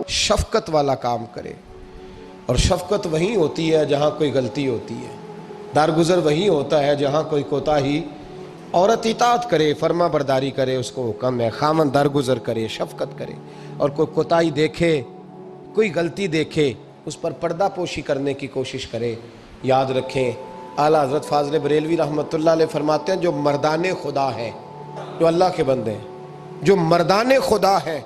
شفقت والا کام کرے، اور شفقت وہیں ہوتی ہے جہاں کوئی غلطی ہوتی ہے، درگزر وہیں ہوتا ہے جہاں کوئی کوتاہی۔ عورت اطاعت کرے، فرما برداری کرے، اس کو حکم ہے، خامن درگزر کرے، شفقت کرے، اور کوئی کوتاہی دیکھے، کوئی غلطی دیکھے، اس پر پردہ پوشی کرنے کی کوشش کرے۔ یاد رکھیں، اعلیٰ حضرت فاضل بریلوی رحمۃ اللہ علیہ فرماتے ہیں جو مردان خدا ہیں، جو اللہ کے بندے ہیں، جو مردان خدا ہیں،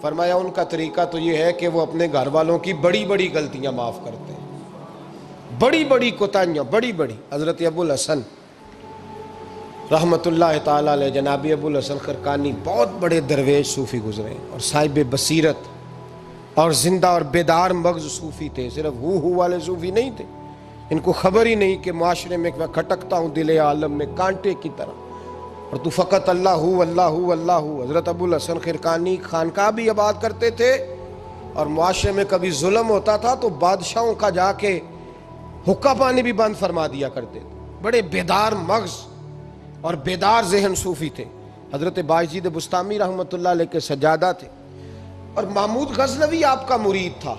فرمایا ان کا طریقہ تو یہ ہے کہ وہ اپنے گھر والوں کی بڑی بڑی غلطیاں معاف کرتے ہیں، بڑی بڑی کوتاہیاں، بڑی بڑی۔ حضرت ابو الحسن رحمۃ اللہ تعالیٰ علیہ، جناب ابو الحسن خرقانی بہت بڑے درویش صوفی گزرے اور صاحب بصیرت اور زندہ اور بیدار مغز صوفی تھے، صرف ہو والے صوفی نہیں تھے۔ ان کو خبر ہی نہیں کہ معاشرے میں میں کھٹکتا ہوں دل عالم میں کانٹے کی طرح، اور تو فقط اللہ ہو اللہ ہو اللہ ہو۔ حضرت ابو الحسن خرقانی خانقاہ بھی آباد کرتے تھے، اور معاشرے میں کبھی ظلم ہوتا تھا تو بادشاہوں کا جا کے حقہ پانی بھی بند فرما دیا کرتے تھے۔ بڑے بیدار مغز اور بیدار ذہن صوفی تھے۔ حضرت بایزید بسطامی رحمۃ اللہ علیہ کے سجادہ تھے، اور محمود غزنوی آپ کا مرید تھا۔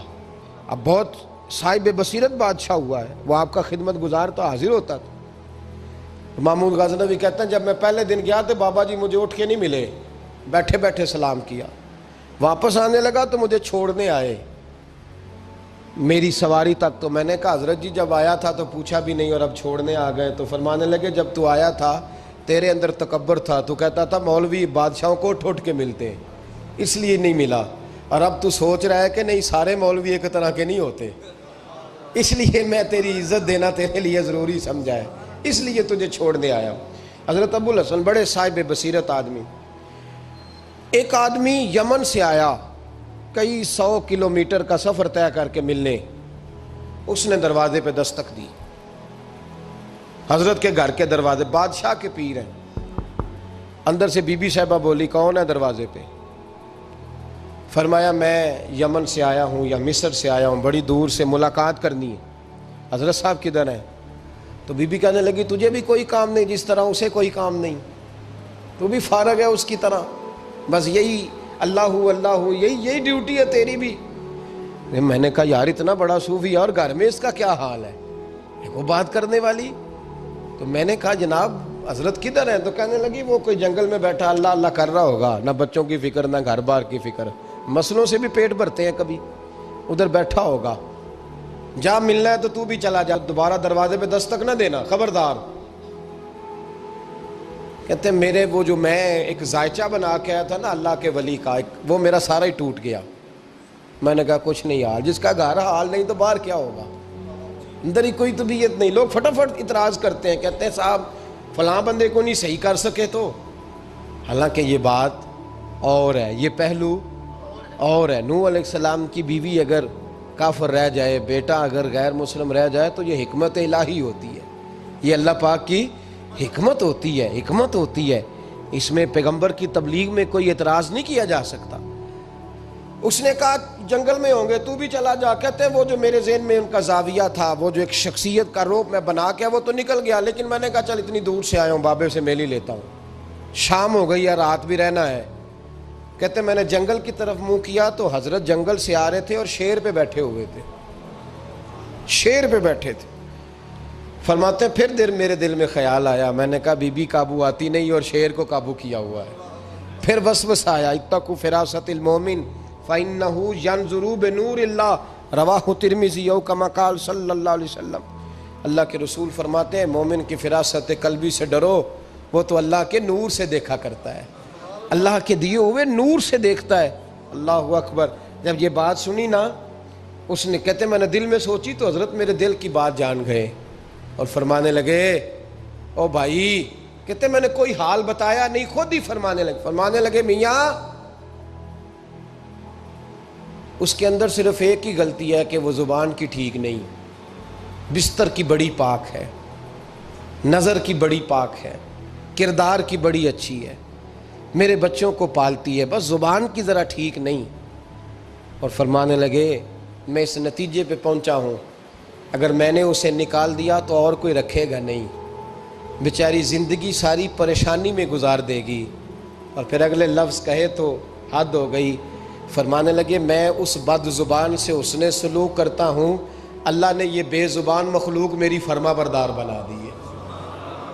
اب بہت صاحب بصیرت بادشاہ ہوا ہے، وہ آپ کا خدمت گزار تو حاضر ہوتا تھا۔ محمود غزنوی کہتے ہیں جب میں پہلے دن گیا تو بابا جی مجھے اٹھ کے نہیں ملے، بیٹھے بیٹھے سلام کیا، واپس آنے لگا تو مجھے چھوڑنے آئے میری سواری تک، تو میں نے کہا حضرت جی جب آیا تھا تو پوچھا بھی نہیں اور اب چھوڑنے آ گئے؟ تو فرمانے لگے جب تو آیا تھا تیرے اندر تکبر تھا، تو کہتا تھا مولوی بادشاہوں کو اٹھ کے ملتے ہیں اس لیے نہیں ملا، اور اب تو سوچ رہا ہے کہ نہیں سارے مولوی ایک طرح کے نہیں ہوتے، اس لیے میں تیری عزت دینا تیرے لیے ضروری سمجھا ہے، اس لیے تجھے چھوڑنے آیا ہوں۔ حضرت ابو الحسن بڑے صاحب بصیرت آدمی۔ ایک آدمی یمن سے آیا کئی 100 کلومیٹر کا سفر طے کر کے ملنے، اس نے دروازے پہ دستک دی، حضرت کے گھر کے دروازے، بادشاہ کے پیر ہیں۔ اندر سے بی بی صاحبہ بولی کون ہے دروازے پہ؟ فرمایا میں یمن سے آیا ہوں یا مصر سے آیا ہوں، بڑی دور سے ملاقات کرنی ہے۔ حضرت صاحب کدھر ہیں؟ تو بی بی کہنے لگی تجھے بھی کوئی کام نہیں جس طرح اسے کوئی کام نہیں، تو بھی فارغ ہے اس کی طرح، بس یہی اللہ ہو اللہ ہو، یہی ڈیوٹی ہے تیری بھی۔ میں نے کہا یار اتنا بڑا صوفی اور گھر میں اس کا کیا حال ہے، وہ بات کرنے والی؟ تو میں نے کہا جناب حضرت کدھر ہیں؟ تو کہنے لگی وہ کوئی جنگل میں بیٹھا اللہ اللہ کر رہا ہوگا، نہ بچوں کی فکر نہ گھر بار کی فکر، مسئلوں سے بھی پیٹ بھرتے ہیں کبھی، ادھر بیٹھا ہوگا، جا ملنا ہے تو تو بھی چلا جا، دوبارہ دروازے پہ دستک نہ دینا خبردار۔ کہتے ہیں میرے وہ جو میں ایک ذائچہ بنا کے آیا تھا نا اللہ کے ولی کا، وہ میرا سارا ہی ٹوٹ گیا۔ میں نے کہا کچھ نہیں حال، جس کا گھر حال نہیں تو باہر کیا ہوگا، اندر ہی کوئی طبیعت نہیں۔ لوگ فٹافٹ اعتراض کرتے ہیں، کہتے ہیں صاحب فلاں بندے کو نہیں صحیح کر سکے تو، حالانکہ یہ بات اور ہے، یہ پہلو اور ہے۔ نوح علیہ السلام کی بیوی اگر کافر رہ جائے، بیٹا اگر غیر مسلم رہ جائے تو یہ حکمت الہی ہوتی ہے، یہ اللہ پاک کی حکمت ہوتی ہے، حکمت ہوتی ہے، اس میں پیغمبر کی تبلیغ میں کوئی اعتراض نہیں کیا جا سکتا۔ اس نے کہا جنگل میں ہوں گے تو بھی چلا جا۔ کہتے ہیں وہ جو میرے ذہن میں ان کا زاویہ تھا، وہ جو ایک شخصیت کا روپ میں بنا کے وہ تو نکل گیا، لیکن میں نے کہا چل اتنی دور سے آیا ہوں بابے سے میل ہی لیتا ہوں، شام ہو گئی ہے رات بھی رہنا ہے۔ کہتے ہیں میں نے جنگل کی طرف منہ کیا تو حضرت جنگل سے آ رہے تھے اور شیر پہ بیٹھے ہوئے تھے، شیر پہ بیٹھے تھے۔ فرماتے ہیں پھر میرے دل میں خیال آیا، میں نے کہا بی بی قابو آتی نہیں اور شیر کو قابو کیا ہوا ہے۔ پھر وسوسہ آیا اتقوا فراست المومن فإنه ينظر بنور اللہ، رواہ ترمذی او کما قال صلی اللہ علیہ وسلم۔ اللہ کے رسول فرماتے ہیں مومن کی فراست قلبی سے ڈرو، وہ تو اللہ کے نور سے دیکھا کرتا ہے، اللہ کے دیے ہوئے نور سے دیکھتا ہے۔ اللہ اکبر۔ جب یہ بات سنی نا، اس نے کہتے میں نے دل میں سوچی تو حضرت میرے دل کی بات جان گئے اور فرمانے لگے او بھائی، کہتے میں نے کوئی حال بتایا نہیں، خود ہی فرمانے لگے میاں اس کے اندر صرف ایک ہی غلطی ہے کہ وہ زبان کی ٹھیک نہیں، بستر کی بڑی پاک ہے، نظر کی بڑی پاک ہے، کردار کی بڑی اچھی ہے، میرے بچوں کو پالتی ہے، بس زبان کی ذرا ٹھیک نہیں۔ اور فرمانے لگے میں اس نتیجے پہ پہنچا ہوں اگر میں نے اسے نکال دیا تو اور کوئی رکھے گا نہیں، بیچاری زندگی ساری پریشانی میں گزار دے گی، اور پھر اگلے لفظ کہے تو حد ہو گئی۔ فرمانے لگے میں اس بد زبان سے حسن سلوک کرتا ہوں، اللہ نے یہ بے زبان مخلوق میری فرما بردار بنا دی ہے۔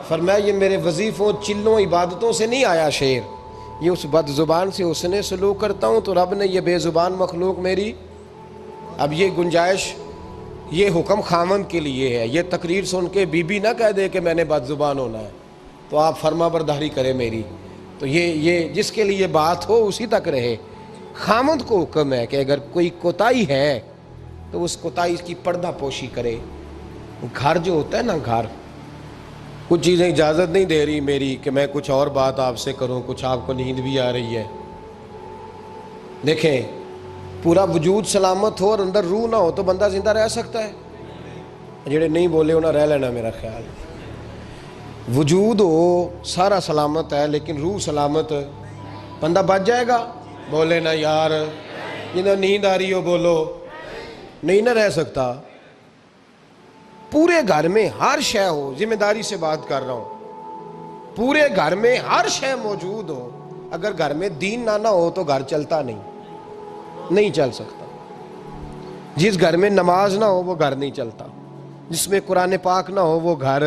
فرمایا یہ میرے وظیفوں چلوں عبادتوں سے نہیں آیا شعر، یہ اس بد زبان سے حسن سلوک کرتا ہوں تو رب نے یہ بے زبان مخلوق میری۔ اب یہ گنجائش، یہ حکم خامند کے لیے ہے، یہ تقریر سن کے بی بی نہ کہہ دے کہ میں نے بد زبان ہونا ہے تو آپ فرما برداری کریں میری، تو یہ جس کے لیے بات ہو اسی تک رہے۔ خامند کو حکم ہے کہ اگر کوئی کوتاہی ہے تو اس کوتاہی کی پردہ پوشی کرے۔ گھر جو ہوتا ہے نا، گھر کچھ چیزیں اجازت نہیں دے رہی میری کہ میں کچھ اور بات آپ سے کروں، کچھ آپ کو نیند بھی آ رہی ہے۔ دیکھیں پورا وجود سلامت ہو اور اندر روح نہ ہو تو بندہ زندہ رہ سکتا ہے؟ جڑے نہیں بولے انہیں رہ لینا میرا خیال۔ وجود ہو سارا سلامت ہے لیکن روح سلامت، بندہ بچ جائے گا؟ بولے نا یار، جنہیں نیند آ رہی ہو بولو، نہیں نہ رہ سکتا۔ پورے گھر میں ہر شے ہو، ذمہ داری سے بات کر رہا ہوں، پورے گھر میں ہر شے موجود ہو، اگر گھر میں دین نہ ہو تو گھر چلتا نہیں چل سکتا۔ جس گھر میں نماز نہ ہو وہ گھر نہیں چلتا، جس میں قرآن پاک نہ ہو وہ گھر،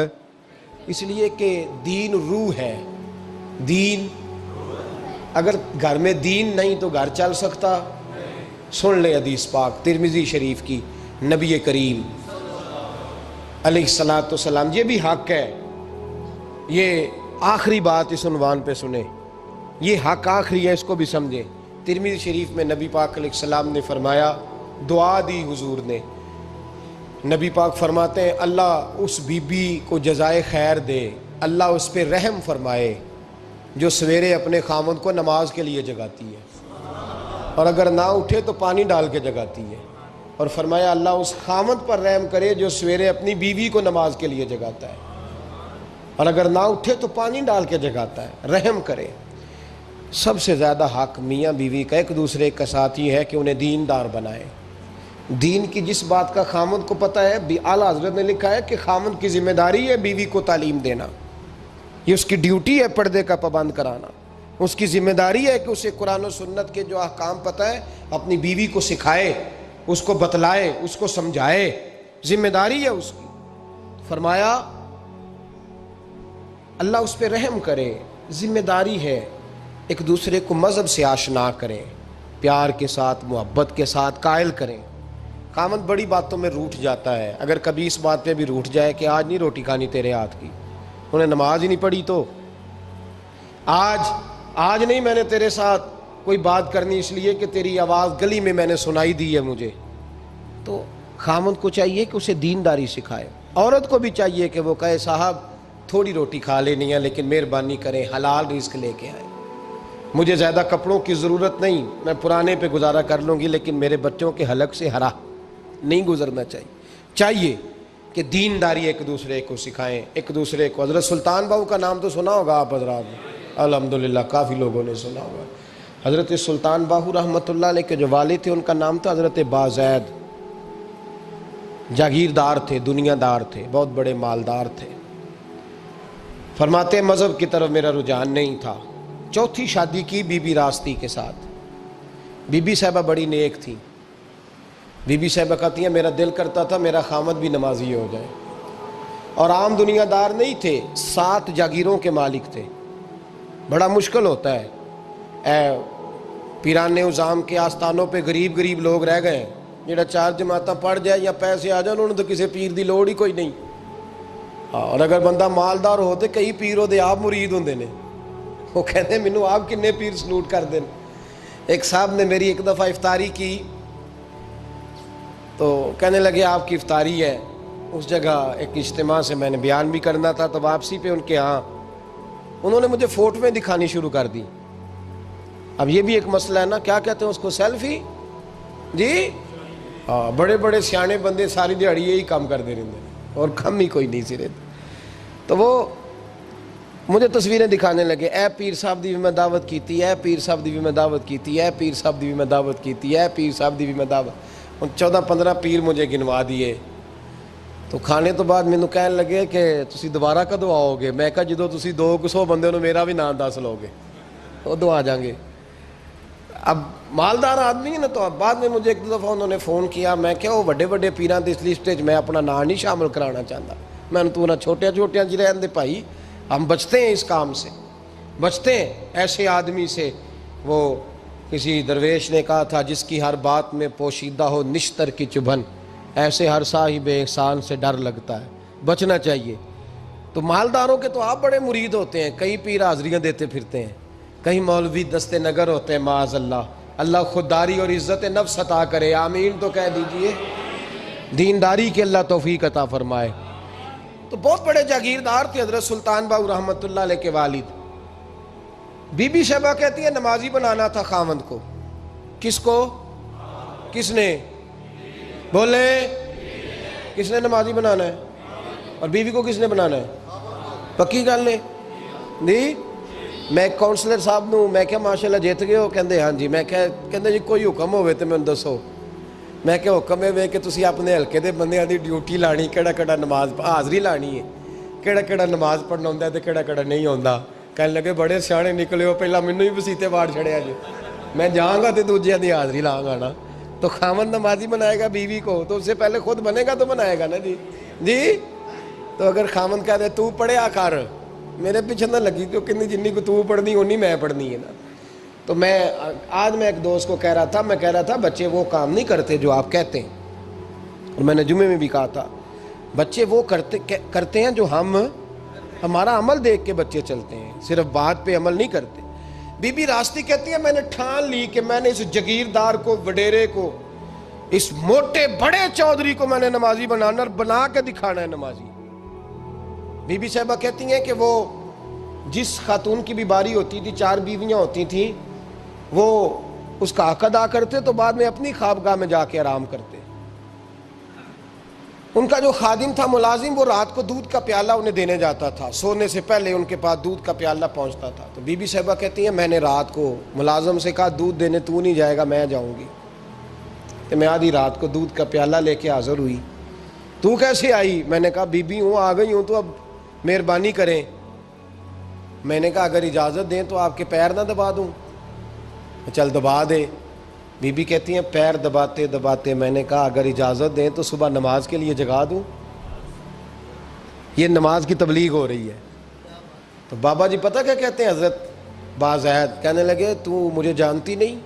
اس لیے کہ دین روح ہے۔ دین اگر گھر میں دین نہیں تو گھر چل سکتا؟ سن لے حدیث پاک ترمذی شریف کی، نبی کریم علیہ الصلاۃ والسلام، یہ بھی حق ہے، یہ آخری بات اس عنوان پہ سنیں، یہ حق آخری ہے، اس کو بھی سمجھیں۔ ترمذی شریف میں نبی پاک علیہ السلام نے فرمایا، دعا دی حضور نے، نبی پاک فرماتے ہیں اللہ اس بی بی کو جزائے خیر دے، اللہ اس پہ رحم فرمائے جو سویرے اپنے خامند کو نماز کے لیے جگاتی ہے اور اگر نہ اٹھے تو پانی ڈال کے جگاتی ہے، اور فرمایا اللہ اس خامند پر رحم کرے جو سویرے اپنی بیوی کو نماز کے لیے جگاتا ہے اور اگر نہ اٹھے تو پانی ڈال کے جگاتا ہے، رحم کرے۔ سب سے زیادہ حق میاں بیوی کا ایک دوسرے کا ساتھی ہے کہ انہیں دیندار بنائے۔ دین کی جس بات کا خامند کو پتہ ہے، اعلیٰ حضرت نے لکھا ہے کہ خامند کی ذمہ داری ہے بیوی کو تعلیم دینا، یہ اس کی ڈیوٹی ہے پردے کا پابند کرانا، اس کی ذمہ داری ہے کہ اسے قرآن و سنت کے جو احکام پتہ ہے اپنی بیوی کو سکھائے، اس کو بتلائے، اس کو سمجھائے، ذمہ داری ہے اس کی۔ فرمایا اللہ اس پہ رحم کرے، ذمہ داری ہے، ایک دوسرے کو مذہب سے آشنا کریں، پیار کے ساتھ محبت کے ساتھ قائل کریں۔ خامند بڑی باتوں میں روٹھ جاتا ہے، اگر کبھی اس بات پہ بھی روٹھ جائے کہ آج نہیں روٹی کھانی تیرے ہاتھ کی، انہیں نماز ہی نہیں پڑھی تو آج نہیں میں نے تیرے ساتھ کوئی بات کرنی اس لیے کہ تیری آواز گلی میں نے سنائی دی ہے مجھے، تو خامند کو چاہیے کہ اسے دینداری سکھائے۔ عورت کو بھی چاہیے کہ وہ کہے صاحب تھوڑی روٹی کھا لینی ہے لیکن مہربانی کریں حلال رزق لے کے آئیں، مجھے زیادہ کپڑوں کی ضرورت نہیں، میں پرانے پہ گزارا کر لوں گی لیکن میرے بچوں کے حلق سے ہرا نہیں گزرنا چاہیے کہ دینداری ایک دوسرے کو سکھائیں، ایک دوسرے کو۔ حضرت سلطان باہو کا نام تو سنا ہوگا آپ حضرات نے، الحمدللہ کافی لوگوں نے سنا ہوگا۔ حضرت سلطان باہو رحمۃ اللہ علیہ کے جو والد تھے ان کا نام تھا حضرت بازید، جاگیردار تھے، دنیا دار تھے، بہت بڑے مالدار تھے۔ فرماتے مذہب کی طرف میرا رجحان نہیں تھا، چوتھی شادی کی بی بی راستی کے ساتھ۔ بی بی صاحبہ بڑی نیک تھی، بی بی صاحبہ کہتی ہیں میرا دل کرتا تھا میرا خامد بھی نمازی ہو جائے، اور عام دنیا دار نہیں تھے، 7 جاگیروں کے مالک تھے۔ بڑا مشکل ہوتا ہے، پیران نظام کے آستانوں پہ غریب لوگ رہ گئے، جڑا 4 جماعتاں پڑھ جائے یا پیسے آ جائیں انہوں نے تو کسی پیر دی لوڑ ہی کوئی نہیں، اور اگر بندہ مالدار ہو تو کئی پیر ہو دے آپ مرید ہوندے نے، وہ کہتے ہیں مینوں آپ کنے پیر سلوٹ کر دیں۔ ایک صاحب نے میری ایک دفعہ افطاری کی تو کہنے لگے آپ کی افطاری ہے، اس جگہ ایک اجتماع سے میں نے بیان بھی کرنا تھا، تو واپسی پہ ان کے ہاں انہوں نے مجھے فوٹویں دکھانی شروع کر دی۔ اب یہ بھی ایک مسئلہ ہے نا، کیا کہتے ہیں اس کو، سیلفی جی، بڑے بڑے سیانے بندے ساری دیہڑی یہی کام کر دے رہے ہیں اور کم ہی کوئی نہیں سرے، تو وہ مجھے تصویریں دکھانے لگے، اے پیر صاحب دی بھی میں دعوت کیتی، اے پیر صاحب دی بھی میں دعوت کیتی، اے پیر صاحب دی بھی میں دعوت کیتی، اے پیر صاحب دی بھی میں دعوت، 14-15 پیر مجھے گنوا دیے۔ تو کھانے تو بعد مینوں کہن لگے کہ تسی دوبارہ کدو آؤ گے؟ میں کہا جدو تسی 200 بندے ہو میرا بھی نام دس لو گے ادو آ جائیں گے۔ اب مالدار آدمی ہے نا، تو اب بعد میں مجھے ایک دو دفعہ انہوں نے فون کیا، میں کیا وہ بڑے بڑے پیران دی اس لسٹ وچ میں اپنا نام نہیں شامل کرانا چاہتا، میں نے تو نہ چھوٹے چھوٹے جی رہن دے بھائی، ہم بچتے ہیں اس کام سے، بچتے ہیں ایسے آدمی سے۔ وہ کسی درویش نے کہا تھا جس کی ہر بات میں پوشیدہ ہو نشتر کی چبھن، ایسے ہر صاحب احسان سے ڈر لگتا ہے، بچنا چاہیے۔ تو مالداروں کے تو آپ بڑے مرید ہوتے ہیں، کئی پیر حاضریاں دیتے پھرتے ہیں، کہیں مولوی دست نگر ہوتے ہیں، معاذ اللہ، اللہ خودداری اور عزت نفس عطا کرے، آمین تو کہہ دیجئے، دینداری کے اللہ توفیق عطا فرمائے۔ تو بہت بڑے جاگیردار تھے حضرت سلطان باؤ رحمۃ اللہ علیہ کے والد۔ بی بی شیبہ کہتی ہے نمازی بنانا تھا خاوند کو۔ کس کو؟ کس نے؟ بولے کس نے نمازی بنانا ہے؟ اور بیوی کو کس نے بنانا ہے؟ پکی گل نے جی؟ میں ایک کونسلر صاحب نوں میں کیا ماشاءاللہ جیت گئے ہو؟ کہندے ہاں جی۔ میں کہندے جی کوئی حکم ہوئے تو مینوں دسو۔ میں کہ حکم ہے کہ تسی اپنے ہلکے دے بندیاں دی ڈیوٹی لانی، کیڑا کیڑا نماز حاضری لانی ہے، کیڑا کیڑا نماز پڑھنا ہوندا ہے تے کیڑا کیڑا نہیں ہوندا۔ کہنے لگے بڑے سیانے نکلے ہو، پہلا مینوں ہی وسیتے واڑ چھڑیا جی، میں جاؤں گا تے دوجیاں دی حاضری لاؤں گا نا۔ تو خاوند نمازی بنائے گا بیوی کو تو اس سے پہلے خود بنے گا تو بنائے گا نا جی۔ جی تو اگر خاوند کہہ دے تو پڑھیا کر، میرے پیچھے نہ لگی تو کتنی جنی کو تو پڑھنی اونی میں پڑھنی ہے نا۔ تو میں آج میں ایک دوست کو کہہ رہا تھا بچے وہ کام نہیں کرتے جو آپ کہتے ہیں، اور میں نے جمعے میں بھی کہا تھا بچے وہ کرتے ہیں جو ہمارا عمل دیکھ کے بچے چلتے ہیں، صرف بات پہ عمل نہیں کرتے۔ بی بی راستی کہتی ہے میں نے ٹھان لی کہ میں نے اس جگیردار کو، وڈیرے کو، اس موٹے بڑے چودھری کو میں نے نمازی بنانا اور بنا کے دکھانا ہے نمازی۔ بی بی صاحبہ کہتی ہیں کہ وہ جس خاتون کی بھی باری ہوتی تھی، 4 بیویاں ہوتی تھیں، وہ اس کا حق ادا کرتے تو بعد میں اپنی خوابگاہ میں جا کے آرام کرتے۔ ان کا جو خادم تھا ملازم، وہ رات کو دودھ کا پیالہ انہیں دینے جاتا تھا، سونے سے پہلے ان کے پاس دودھ کا پیالہ پہنچتا تھا۔ تو بی بی صاحبہ کہتی ہیں میں نے رات کو ملازم سے کہا دودھ دینے تو نہیں جائے گا، میں جاؤں گی۔ کہ میں آدھی رات کو دودھ کا پیالہ لے کے حاضر ہوئی۔ تو کیسے آئی؟ میں نے کہا بی بی ہوں، آ گئی ہوں، تو اب مہربانی کریں۔ میں نے کہا اگر اجازت دیں تو آپ کے پیر نہ دبا دوں؟ چل دبا دے۔ بی بی کہتی ہیں پیر دباتے دباتے میں نے کہا اگر اجازت دیں تو صبح نماز کے لیے جگا دوں؟ یہ نماز کی تبلیغ ہو رہی ہے۔ تو بابا جی پتہ کیا کہتے ہیں حضرت بازید؟ کہنے لگے تو مجھے جانتی نہیں،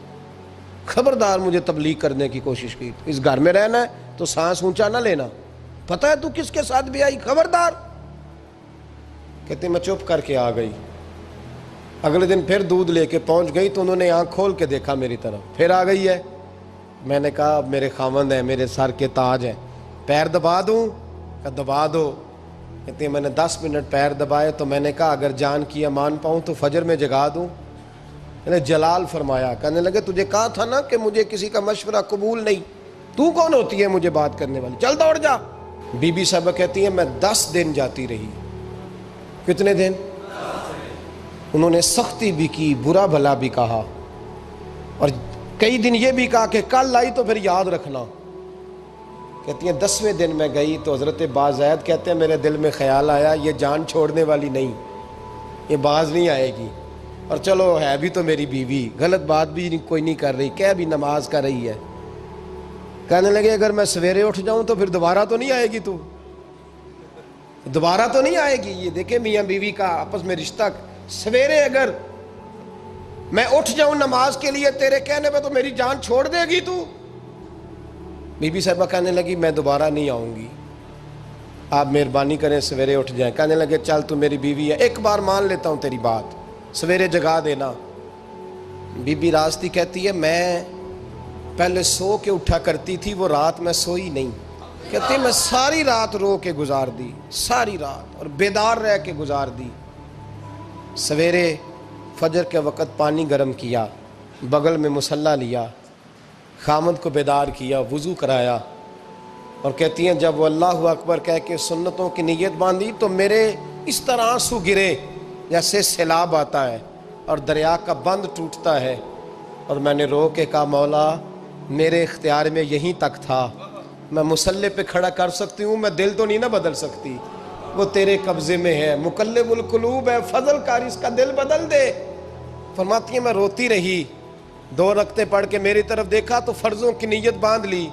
خبردار مجھے تبلیغ کرنے کی کوشش کی، اس گھر میں رہنا ہے تو سانس اونچا نہ لینا، پتہ ہے تو کس کے ساتھ بھی آئی، خبردار۔ کہتے میں چپ کر کے آ گئی۔ اگلے دن پھر دودھ لے کے پہنچ گئی تو انہوں نے آنکھ کھول کے دیکھا میری طرف، پھر آ گئی ہے۔ میں نے کہا میرے خاوند ہیں، میرے سر کے تاج ہیں، پیر دبا دوں؟ کہ دبا دو۔ کہتے ہیں میں نے 10 منٹ پیر دبائے تو میں نے کہا اگر جان کی امان پاؤں تو فجر میں جگا دوں؟ میں نے جلال فرمایا۔ کہنے لگے تجھے کہا تھا نا کہ مجھے کسی کا مشورہ قبول نہیں، تو کون ہوتی ہے مجھے بات کرنے والی، چل دوڑ جا۔ بی بی صاحبہ کہتی ہیں میں 10 دن جاتی رہی۔ کتنے دن؟ انہوں نے سختی بھی کی، برا بھلا بھی کہا، اور کئی دن یہ بھی کہا کہ کل آئی تو پھر یاد رکھنا۔ کہتی ہیں 10ویں دن میں گئی تو حضرت بازید کہتے ہیں میرے دل میں خیال آیا یہ جان چھوڑنے والی نہیں، یہ باز نہیں آئے گی، اور چلو ہے بھی تو میری بیوی، غلط بات بھی کوئی نہیں کر رہی، کہہ بھی نماز کر رہی ہے۔ کہنے لگے اگر میں سویرے اٹھ جاؤں تو پھر دوبارہ تو نہیں آئے گی، تو دوبارہ تو نہیں آئے گی۔ یہ دیکھیں میاں بیوی کا آپس میں رشتہ، سویرے اگر میں اٹھ جاؤں نماز کے لیے تیرے کہنے پہ تو میری جان چھوڑ دے گی تو؟ بی بی صاحبہ کہنے لگی میں دوبارہ نہیں آؤں گی، آپ مہربانی کریں سویرے اٹھ جائیں۔ کہنے لگے چل تو میری بیوی ہے، ایک بار مان لیتا ہوں تیری بات، سویرے جگا دینا۔ بی بی راستی کہتی ہے میں پہلے سو کے اٹھا کرتی تھی، وہ رات میں سوئی نہیں، کہتی ہے میں ساری رات رو کے گزار دی، ساری رات، اور بیدار رہ کے گزار دی۔ سویرے فجر کے وقت پانی گرم کیا، بغل میں مصلی لیا، خامد کو بیدار کیا، وضو کرایا، اور کہتی ہیں جب وہ اللہ اکبر کہہ کے سنتوں کی نیت باندھی تو میرے اس طرح آنسو گرے جیسے سیلاب آتا ہے اور دریا کا بند ٹوٹتا ہے، اور میں نے رو کے کہا مولا میرے اختیار میں یہیں تک تھا، میں مسلح پہ کھڑا کر سکتی ہوں، میں دل تو نہیں نہ بدل سکتی، وہ تیرے قبضے میں ہے، مقلب القلوب ہے، فضل کار، اس کا دل بدل دے۔ فرماتی ہیں میں روتی رہی، 2 رکعتیں پڑھ کے میری طرف دیکھا تو فرضوں کی نیت باندھ لی،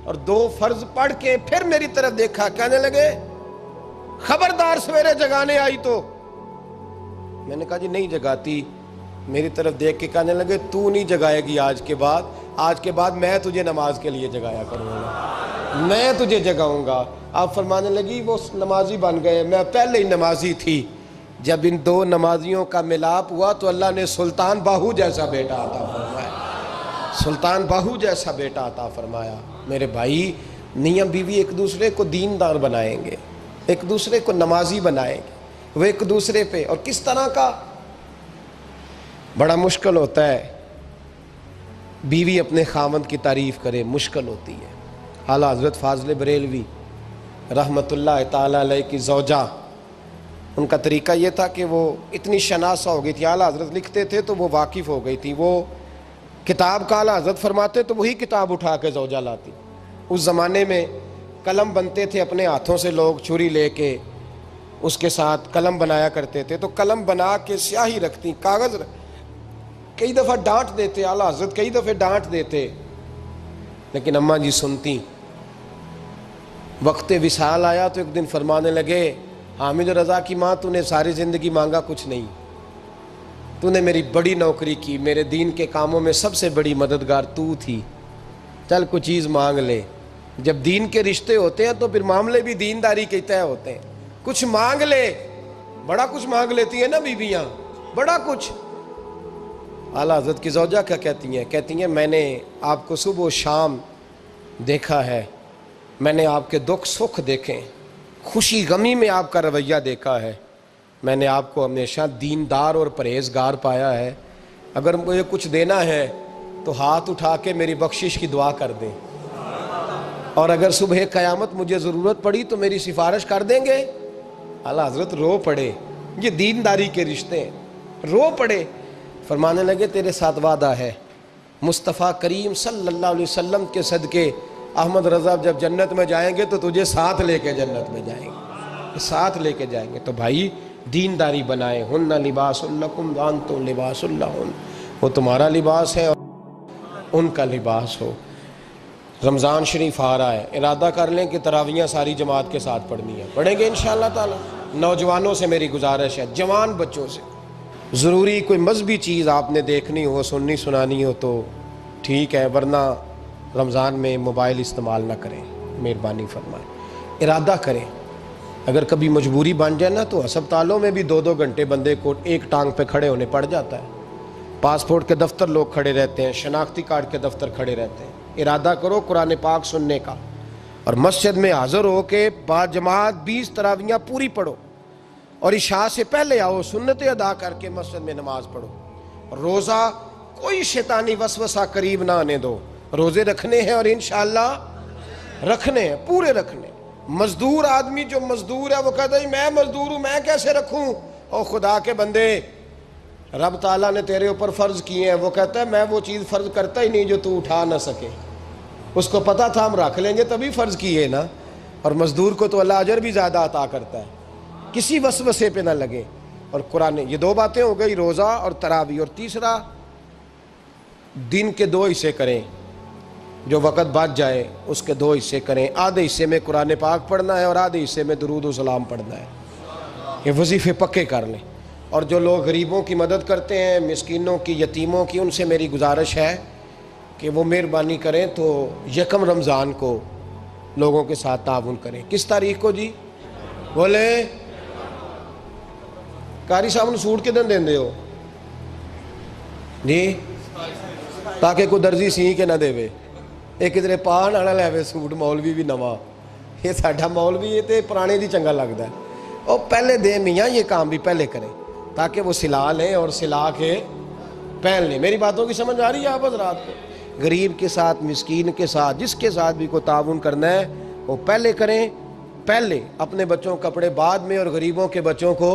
اور 2 فرض پڑھ کے پھر میری طرف دیکھا، کہنے لگے خبردار سویرے جگانے آئی تو۔ میں نے کہا جی نہیں جگاتی۔ میری طرف دیکھ کے کہنے لگے تو نہیں جگائے گی آج کے بعد میں تجھے نماز کے لیے جگایا کروں گا، میں تجھے جگاؤں گا۔ آپ فرمانے لگی وہ نمازی بن گئے، میں پہلے ہی نمازی تھی۔ جب ان 2 نمازیوں کا ملاپ ہوا تو اللہ نے سلطان باہو جیسا بیٹا عطا فرمایا، سلطان باہو جیسا بیٹا عطا فرمایا۔ میرے بھائی، میاں بیوی ایک دوسرے کو دیندار بنائیں گے، ایک دوسرے کو نمازی بنائیں گے، وہ ایک دوسرے پہ، اور کس طرح کا بڑا مشکل ہوتا ہے بیوی اپنے خاوند کی تعریف کرے، مشکل ہوتی ہے۔ اعلیٰ حضرت فاضل بریلوی رحمت اللہ تعالیٰ علیہ کی زوجہ، ان کا طریقہ یہ تھا کہ وہ اتنی شناسہ ہو گئی تھی، اعلیٰ حضرت لکھتے تھے تو وہ واقف ہو گئی تھی، وہ کتاب کا اعلیٰ حضرت فرماتے تو وہی کتاب اٹھا کے زوجہ لاتی۔ اس زمانے میں قلم بنتے تھے اپنے ہاتھوں سے، لوگ چھری لے کے اس کے ساتھ قلم بنایا کرتے تھے، تو قلم بنا کے سیاہی رکھتی، کاغذ کئی دفعہ ڈانٹ دیتے، اعلیٰ حضرت کئی دفعہ ڈانٹ دیتے، لیکن اماں جی سنتی۔ وقت وصال آیا تو ایک دن فرمانے لگے حامد رضا کی ماں، تو نے ساری زندگی مانگا کچھ نہیں، تو نے میری بڑی نوکری کی، میرے دین کے کاموں میں سب سے بڑی مددگار تو تھی، چل کچھ چیز مانگ لے۔ جب دین کے رشتے ہوتے ہیں تو پھر معاملے بھی دینداری کے طے ہوتے ہیں، کچھ مانگ لے۔ بڑا کچھ مانگ لیتی ہیں نا بیویاں، بڑا کچھ۔ اعلیٰ حضرت کی زوجہ کیا کہتی ہیں میں نے آپ کو صبح و شام دیکھا ہے، میں نے آپ کے دکھ سکھ دیکھے، خوشی غمی میں آپ کا رویہ دیکھا ہے، میں نے آپ کو ہمیشہ دیندار اور پرہیزگار پایا ہے، اگر مجھے کچھ دینا ہے تو ہاتھ اٹھا کے میری بخشش کی دعا کر دیں، اور اگر صبح قیامت مجھے ضرورت پڑی تو میری سفارش کر دیں گے۔ اعلیٰ حضرت رو پڑے، یہ دینداری کے رشتے ہیں، رو پڑے۔ فرمانے لگے تیرے ساتھ وعدہ ہے، مصطفیٰ کریم صلی اللہ علیہ وسلم کے صدقے احمد رضا جب جنت میں جائیں گے تو تجھے ساتھ لے کے جنت میں جائیں گے، ساتھ لے کے جائیں گے۔ تو بھائی دینداری بنائیں، ہن لباس لکم وانتم لباس لہن، وہ تمہارا لباس ہے اور ان کا لباس ہو۔ رمضان شریف آ رہا ہے، ارادہ کر لیں کہ تراویحیں ساری جماعت کے ساتھ پڑھنی ہے، پڑھیں گے انشاءاللہ تعالی۔ نوجوانوں سے میری گزارش ہے، جوان بچوں سے، ضروری کوئی مذہبی چیز آپ نے دیکھنی ہو، سننی سنانی ہو تو ٹھیک ہے، ورنہ رمضان میں موبائل استعمال نہ کریں، مہربانی فرمائیں، ارادہ کریں۔ اگر کبھی مجبوری بن جائے نا تو ہسپتالوں میں بھی 2-2 گھنٹے بندے کو ایک ٹانگ پہ کھڑے ہونے پڑ جاتا ہے، پاسپورٹ کے دفتر لوگ کھڑے رہتے ہیں، شناختی کارڈ کے دفتر کھڑے رہتے ہیں۔ ارادہ کرو قرآن پاک سننے کا، اور مسجد میں حاضر ہو کے با جماعت 20 تراویحیں پوری پڑھو، اور عشاء سے پہلے آؤ، سنتیں ادا کر کے مسجد میں نماز پڑھو۔ روزہ کوئی شیطانی وسوسہ قریب نہ آنے دو، روزے رکھنے ہیں اور انشاءاللہ رکھنے ہیں، پورے رکھنے۔ مزدور آدمی جو مزدور ہے وہ کہتا ہے میں مزدور ہوں، میں کیسے رکھوں؟ او خدا کے بندے، رب تعالیٰ نے تیرے اوپر فرض کیے ہیں، وہ کہتا ہے میں وہ چیز فرض کرتا ہی نہیں جو تو اٹھا نہ سکے، اس کو پتا تھا ہم رکھ لیں گے تبھی فرض کیے نا، اور مزدور کو تو اللہ اجر بھی زیادہ عطا کرتا ہے، کسی وسوسے پہ نہ لگے۔ اور قرآن، یہ 2 باتیں ہو گئی، روزہ اور تراویح، اور تیسرا دن کے 2 حصے کریں، جو وقت بچ جائے اس کے 2 حصے کریں، آدھے حصے میں قرآن پاک پڑھنا ہے اور آدھے حصے میں درود و سلام پڑھنا ہے، یہ وظیفے پکے کر لیں۔ اور جو لوگ غریبوں کی مدد کرتے ہیں، مسکینوں کی، یتیموں کی، ان سے میری گزارش ہے کہ وہ مہربانی کریں تو 1 رمضان کو لوگوں کے ساتھ تعاون کریں۔ کس تاریخ کو جی؟ بولے قاری صاحب نے سوٹ کدن دین دے ہو جی، تاکہ کوئی درزی سی کے نہ دے وے، ایک ادھر پا نہ لے وے سوٹ، مولوی بھی نواں، یہ ساڈا مولوی یہ تے پرانے دی چنگا لگتا ہے، اور پہلے دے میاں یہ کام بھی پہلے کریں تاکہ وہ سلا لیں اور سلا کے پہن لیں۔ میری باتوں کی سمجھ آ رہی ہے آپ حضرات کو؟ غریب کے ساتھ، مسکین کے ساتھ، جس کے ساتھ بھی کو تعاون کرنا ہے وہ پہلے کریں، پہلے اپنے بچوں کے کپڑے بعد میں اور غریبوں کے بچوں کو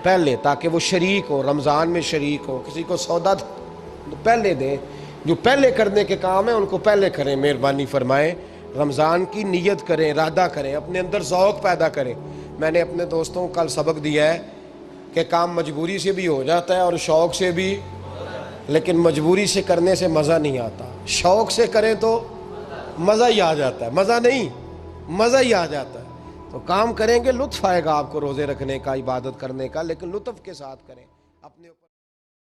پہلے، تاکہ وہ شریک ہو، رمضان میں شریک ہو، کسی کو سودا پہلے دیں، جو پہلے کرنے کے کام ہیں ان کو پہلے کریں، مہربانی فرمائیں۔ رمضان کی نیت کریں، ارادہ کریں، اپنے اندر ذوق پیدا کریں۔ میں نے اپنے دوستوں کو کل سبق دیا ہے کہ کام مجبوری سے بھی ہو جاتا ہے اور شوق سے بھی، لیکن مجبوری سے کرنے سے مزہ نہیں آتا، شوق سے کریں تو مزہ ہی آ جاتا ہے، مزہ نہیں، مزہ ہی آ جاتا ہے۔ تو کام کریں گے، لطف آئے گا آپ کو روزے رکھنے کا، عبادت کرنے کا، لیکن لطف کے ساتھ کریں، اپنے اوپر